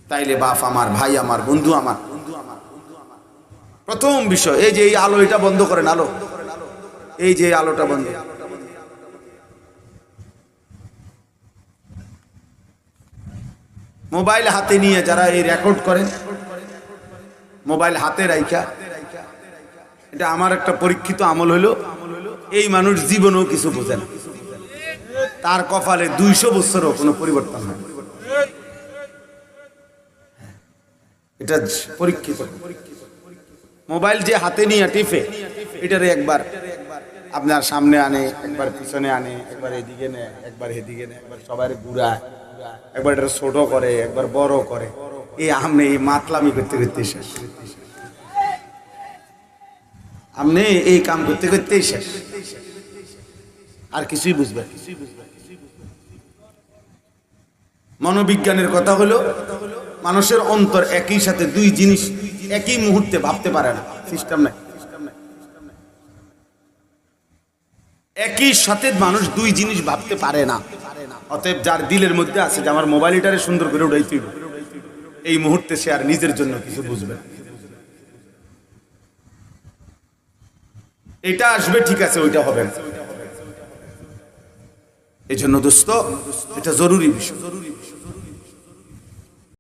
তাইলে বাপ আমার, ভাই আমার, বন্ধু আমার, প্রথম বিষয় এই যে এই আলো, এটা বন্ধ করেন, আলো, এই যে আলোটা বন্ধ। মোবাইল হাতে নিয়ে যারা এই রেকর্ড করেন, মোবাইল হাতে রাইখা, এটা আমার একটা পরীক্ষিত আমল হলো, এই মানুষ জীবনেও কিছু বোঝে না, তার কপালে 200 বছরও কোনো পরিবর্তন হয়, এটা পরীক্ষিত। মোবাইল যে হাতে নিয়ে টিপে, এটারে একবার আপনার সামনে আনে, একবার পিছনে আনে, একবার এদিকে নেয়, একবার এদিকে নেয়, একবার সবার ঘুরায়, একবার এটা ছোট করে, একবার বড় করে, এই আমনে এই মাতলামি করতে করতে শেষ, আমনে এই কাম করতে করতেই শেষ, আর কিছুই বুঝবে। মনোবিজ্ঞানের কথা হলো মানুষের অন্তর একই সাথে দুই জিনিস একই মুহূর্তে ভাবতে পারে না, সিস্টেম নাই। একই সাথে মানুষ দুই জিনিস ভাবতে পারে না। অতএব যার দিলের মধ্যে আছে যে আমার মোবাইলটারে সুন্দর করে উড়াইতে হবে, এই মুহূর্তে সে আর নিজের জন্য কিছু বুঝবে না। এটা আসবে ঠিক আছে, ওইটা হবে না। এই জন্য দোস্ত, এটা জরুরি বিষয়।